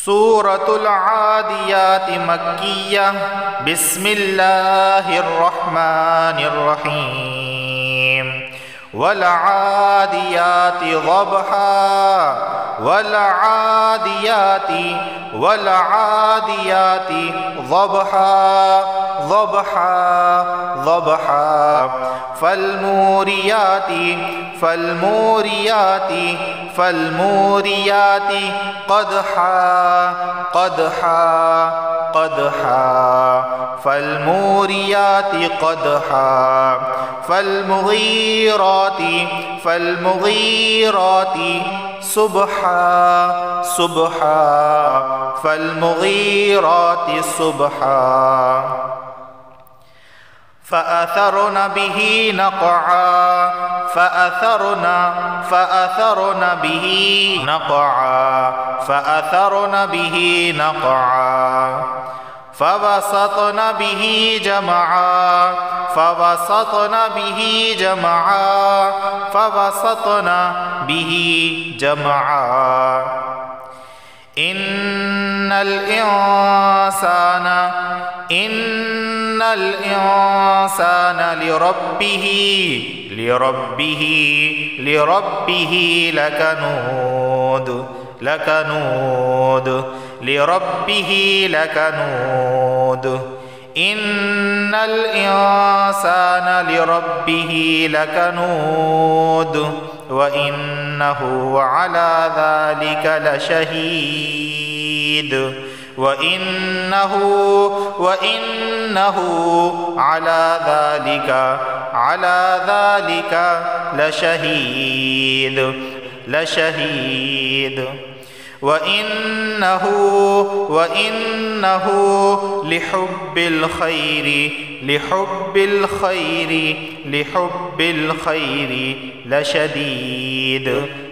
سورۃ العادیات مکیہ بسم اللہ الرحمن الرحیم والعادیات ضبحا والعادیات ضبحا فالموریات قدحا فالموریات قدحا فالمغیرات صبحا فالمغیرات صبحا فأثرن به نقعا فأثرن به نقعا فوسطن به جمعا إن الإنسان لربه لكنود إن الإنسان لربه لكنود وإنه على ذلك لشهيد وإنه على ذلك لشهيد وإنه لحب الخير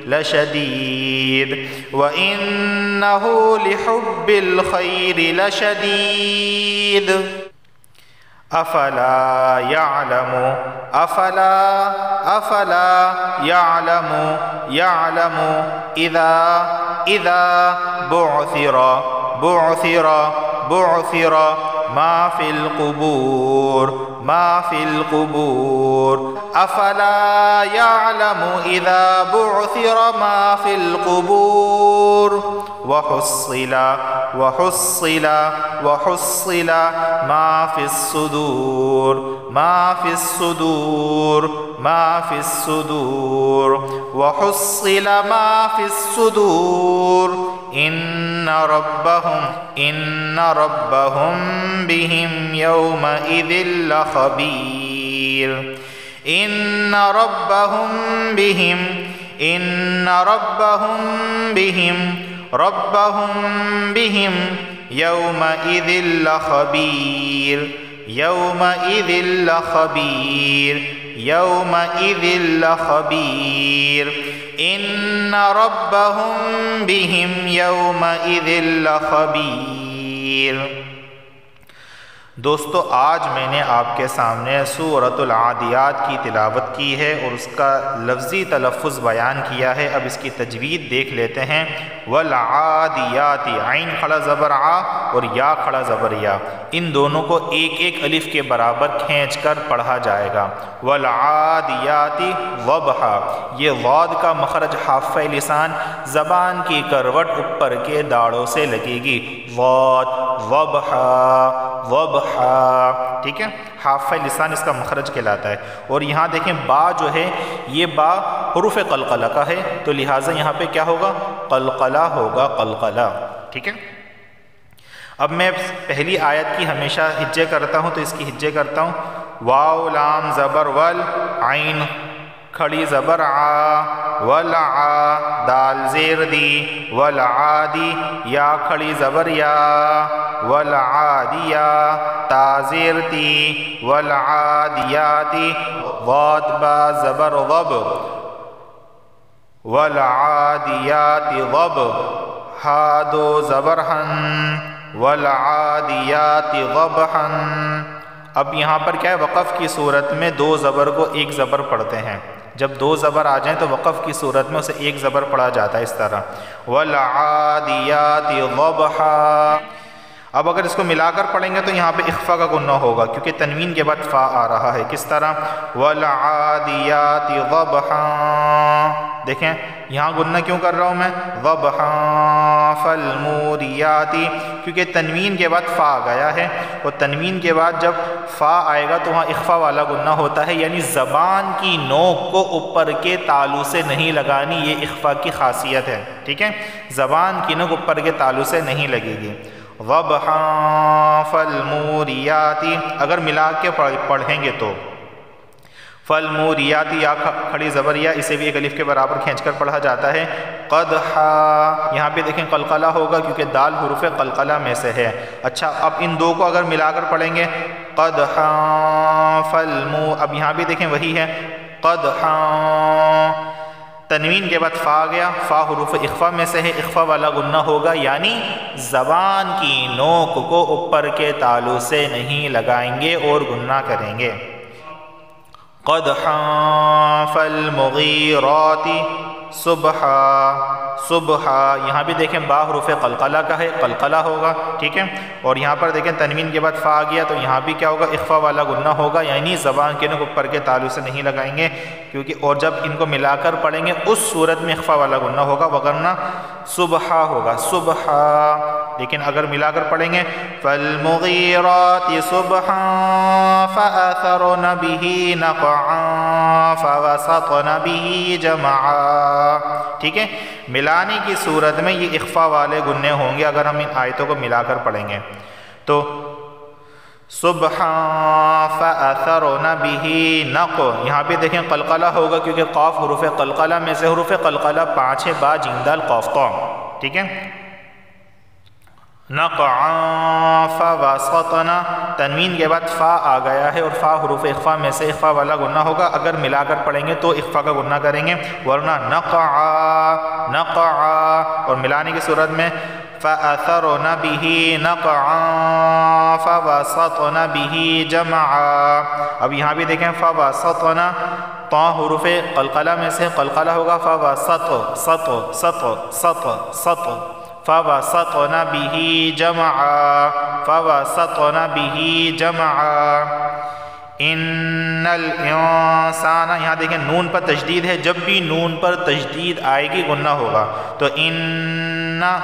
لشديد وإنه لحب الخير لشديد أفلا يعلم إذا بعثر ما في القبور أفلا يعلم إذا بعثر ما في القبور وحصل ما في الصدور وحصل ما في الصدور إن ربهم بهم يومئذ لخبير إن ربهم بهم يومئذ لخبير إن ربهم بهم يومئذ لخبير دوستو، آج میں نے آپ کے سامنے سورۃ العادیات کی تلاوت کی ہے اور اس کا لفظی تلفظ بیان کیا ہے۔ اب اس کی تجوید دیکھ لیتے ہیں۔ والعادیات، عین کھڑا زبر آ اور یا کھڑا زبر یا، ان دونوں کو ایک ایک الف کے برابر کھینچ کر پڑھا جائے گا۔ والعادیات ضبحا، یہ ضاد کا مخرج حافہ لسان زبان کی کروٹ اوپر کے داڑوں سے لگے گی۔ ضاد ضبحا، ٹھیک ہے، حافہ لسان اس کا مخرج کہلاتا ہے۔ اور یہاں دیکھیں با جو ہے یہ با حروف قلقلہ کا ہے، تو لہٰذا یہاں پہ کیا ہوگا؟ قلقلہ ہوگا، قلقلہ، ٹھیک ہے۔ اب میں پہلی آیت کی ہمیشہ ہجے کرتا ہوں، تو اس کی ہجے کرتا ہوں۔ واو لام زبر ول، عین کھڑی زبر آ، والعا دال زیر دی، والعادی یا کھڑی زبر یا، والعادیہ تا زیر تی، والعادیاتی ضاد با زبر ضب، والعادیات ضب ہا دو زبر ہن، والعادیات ضبحا اب یہاں پر کیا ہے، وقف کی صورت میں دو زبر کو ایک زبر پڑھتے ہیں، جب دو زبر آ جائیں تو وقف کی صورت میں اسے ایک زبر پڑھا جاتا ہے، اس طرح والعادیات ضبحا۔ اب اگر اس کو ملا کر پڑھیں گے تو یہاں پہ اخفا کا گنہ ہوگا کیونکہ تنوین کے بعد فا آ رہا ہے، کس طرح والعادیات ضبحا۔ دیکھیں یہاں گنہ کیوں کر رہا ہوں میں، ضبحا فالموریات، کیونکہ تنوین کے بعد فا گیا ہے، اور تنوین کے بعد جب فا آئے گا تو وہاں اخفا والا گنہ ہوتا ہے، یعنی زبان کی نوک کو اوپر کے تالو سے نہیں لگانی، یہ اخفا کی خاصیت ہے، ٹھیک ہے، زبان کی نوک اوپر کے تالو سے نہیں لگے گی۔ ضبحا فالموریات، اگر ملا کے پڑھیں گے تو فالموریات، یا کھڑی زبر یا، اسے بھی ایک الف کے برابر کھینچ کر پڑھا جاتا ہے۔ قدحا، یہاں پہ دیکھیں قلقلہ ہوگا کیونکہ دال حروف قلقلہ میں سے ہے۔ اچھا اب ان دو کو اگر ملا کر پڑھیں گے قدحا اب یہاں بھی دیکھیں وہی ہے، قدحا، تنوین کے بعد فا آ گیا، فا حروف اخفا میں سے ہے، اخفا والا گنہ ہوگا، یعنی زبان کی نوک کو اوپر کے تالو سے نہیں لگائیں گے اور گنہ کریں گے۔ قدحا فالمغیرات صبحا، صبحا، یہاں بھی دیکھیں با حروف قلقلہ کا ہے، قلقلہ ہوگا، ٹھیک ہے، اور یہاں پر دیکھیں تنوین کے بعد فا آ گیا تو یہاں بھی کیا ہوگا، اخفا والا گنہ ہوگا، یعنی زبان کے نوک اوپر کے تالو سے نہیں لگائیں گے، کیونکہ اور جب ان کو ملا کر پڑھیں گے اس صورت میں اخفا والا گنہ ہوگا، وگرنہ صبحا ہوگا، صبحا، لیکن اگر ملا کر پڑھیں گے فالمغیرات صبحا فأثرن به نقعا فوسطن به جمعا، ٹھیک ہے، ملانے کی صورت میں یہ اخفا والے گننے ہوں گے اگر ہم ان آیتوں کو ملا کر پڑھیں گے تو صبحا فأثرن به نق، یہاں پہ دیکھیں قلقلہ ہوگا کیونکہ قاف حروف قلقلہ میں سے، حروف قلقلہ 5 ہے، با جیم دال قاف طا، ٹھیک ہے، نقعا فوسطن، تنوین کے بعد فا آ گیا ہے اور فا حروف اخفا میں سے، اخفا والا گنہ ہوگا، اگر ملا کر پڑھیں گے تو اخفا کا گنہ کریں گے، ورنہ نقعا، نقعا، اور ملانے کی صورت میں فأثرن به نقعا فوسطن به جمعا۔ اب یہاں بھی دیکھیں فوسطن، طا حروف قلقلہ میں سے قلقلہ ہوگا، فوسط، سط، سط، سط، سط، فوسطن به جمعا، فوسطن به جمعا۔ ان الانسان، یہاں دیکھیں نون پر تشدید ہے، جب بھی نون پر تشدید آئے گی گنہ ہوگا، تو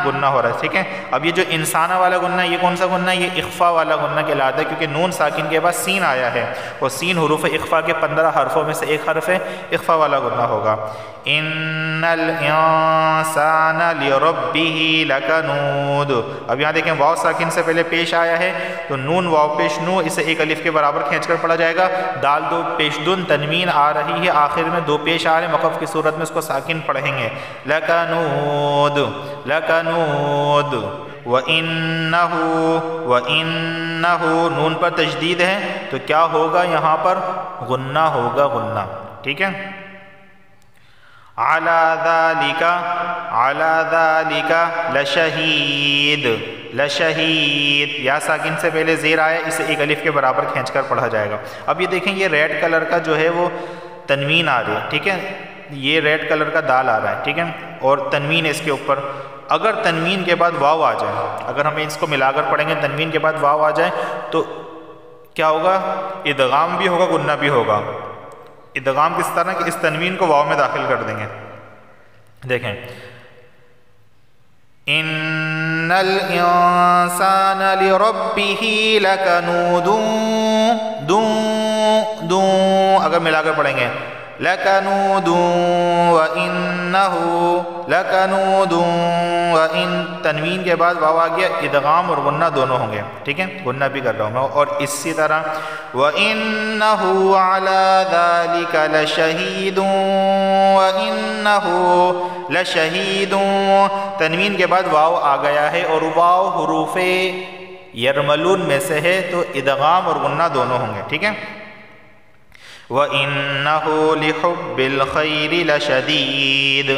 گنہ ہو رہا ہے، ٹھیک ہے، اب یہ جو انسانہ والا گنہ، یہ کون سا گنہ، یہ اخفا والا گنہ کہلاتا ہے، کیونکہ نون ساکن کے بعد سین آیا ہے اور سین حروف اخفا کے 15 حرفوں میں سے ایک حرف ہے، اخفا والا گنہ ہوگا۔ ان الانسان لربه لکنود، اب یہاں دیکھیں واو ساکن سے پہلے پیش آیا ہے تو نون واو پیش نو، اسے ایک الف کے برابر کھینچ کر پڑھا جائے گا، دال دو پیش دن، تنوین آ رہی ہے، آخر میں دو پیش آ رہے ہیں، وقف کی صورت میں اس کو ساکن پڑھیں گے، لکنود، لکنود، وَإِنَّهُ، نون پر تشدید ہے تو کیا ہوگا، یہاں پر غنہ ہوگا، غنہ، ٹھیک ہے، عَلَى ذَلِكَ لَشَهِيدٌ، لشہید، یا ساکن سے پہلے زیر آیا، اسے ایک الف کے برابر کھینچ کر پڑھا جائے گا۔ اب یہ دیکھیں یہ ریڈ کلر کا جو ہے وہ تنوین آ رہی ہے، ٹھیک ہے، یہ ریڈ کلر کا دال آ رہا ہے، ٹھیک ہے، اور تنوین ہے اس کے اوپر، اگر تنوین کے بعد واو آ جائے، اگر ہم اس کو ملا کر پڑھیں گے تنوین کے بعد واو آ جائے تو کیا ہوگا، ادغام بھی ہوگا، غنہ بھی ہوگا۔ ادغام کس طرح کہ اس تنوین کو واو میں داخل کر دیں گے، دیکھیں ان الانسان لربه لکنود، اگر ملا کر پڑھیں گے لکنود وَإِنَّهُ لکنود، وَإِن، تنوین کے بعد واو آ گیا، ادغام اور غنہ دونوں ہوں گے، ٹھیک ہے، غنہ بھی کر رہا ہوں میں، اور اسی طرح وَإِنَّهُ عَلَى ذَلِكَ لَشَهِيدٌ، وَإِنَّهُ لَشَهِيدٌ، تنوین کے بعد واو آ گیا ہے اور واو حروف یرملون میں سے ہے تو ادغام اور غنہ دونوں ہوں گے، ٹھیک ہے، وَإِنَّهُ لِحُبِّ الْخَيْرِ لَشَدِيدٌ،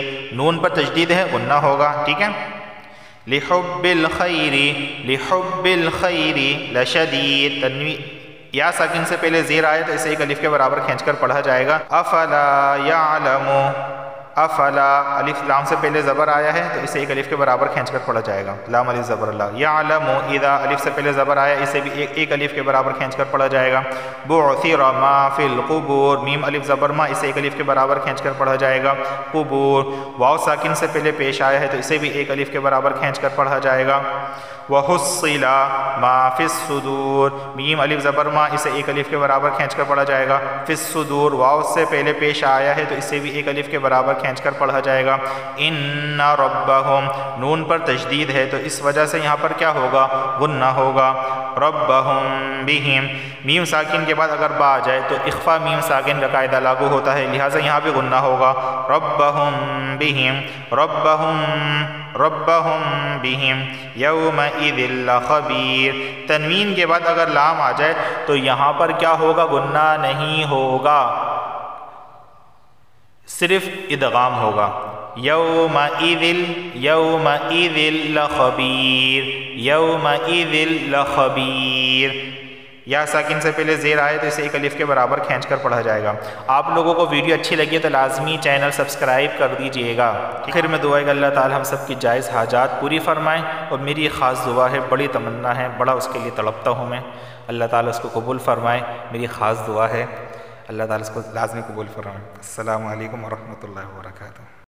نون پر تشدید ہے، غنہ ہوگا، ٹھیک ہے، لِحُبِّ الْخَيْرِ، لِحُبِّ الْخَيْرِ لَشَدِيدٌ، یا ساکن سے پہلے زیر آئے تو اسے ایک الف کے برابر کھینچ کر پڑھا جائے گا. افلا یعلم، افلا الف لام سے پہلے زبر آیا ہے تو اسے ایک الف کے برابر کھینچ کر پڑھا جائے گا. لام الف زبر اللہ. یعلم اذا الف سے پہلے زبر آیا اسے بھی ایک الف کے برابر کھینچ کر پڑھا جائے گا. بعثر ما فی القبور، میم الف زبر ما، اسے ایک الف کے برابر کھینچ کر پڑھا جائے گا. قبور، واو ساکن سے پہلے پیش آیا ہے تو اسے بھی ایک الف کے برابر کھینچ کر پڑھا جائے گا. وحصل ما فی الصدور، میم الف زبر ما، اسے ایک الف کے برابر کھینچ کر پڑھا جائے گا. فی الصدور، واو سے پہلے پیش آیا ہے تو اسے بھی ایک الف کے برابر کھینچ کر پڑھا جائے گا. ان ربہم، نون پر تشدید ہے تو اس وجہ سے یہاں پر کیا ہوگا؟ غنہ ہوگا. ربہم بہم، میم ساکن کے بعد اگر با آ جائے تو اخفا میم ساکن کا قاعدہ لاگو ہوتا ہے، لہٰذا یہاں بھی غنہ ہوگا. ربہم بہم، ربہم بہم یومئذ لخبیر. تنوین کے بعد اگر لام آ جائے تو یہاں پر کیا ہوگا؟ غنہ نہیں ہوگا، صرف ادغام ہوگا. یومئذ لخبیر، یومئذ لخبیر. یا ساکن سے پہلے زیر آئے تو اسے ایک الف کے برابر کھینچ کر پڑھا جائے گا. آپ لوگوں کو ویڈیو اچھی لگی ہے تو لازمی چینل سبسکرائب کر دیجئے گا. آخر میں دعا ہے کہ اللہ تعالی ہم سب کی جائز حاجات پوری فرمائیں، اور میری ایک خاص دعا ہے، بڑی تمنا ہے، بڑا اس کے لیے تڑپتا ہوں میں. اللہ تعالیٰ اس کو قبول فرمائے، میری خاص دعا ہے، اللہ تعالیٰ اس کو لازمی قبول فرمائے. السلام علیکم ورحمۃ اللہ وبرکاتہ.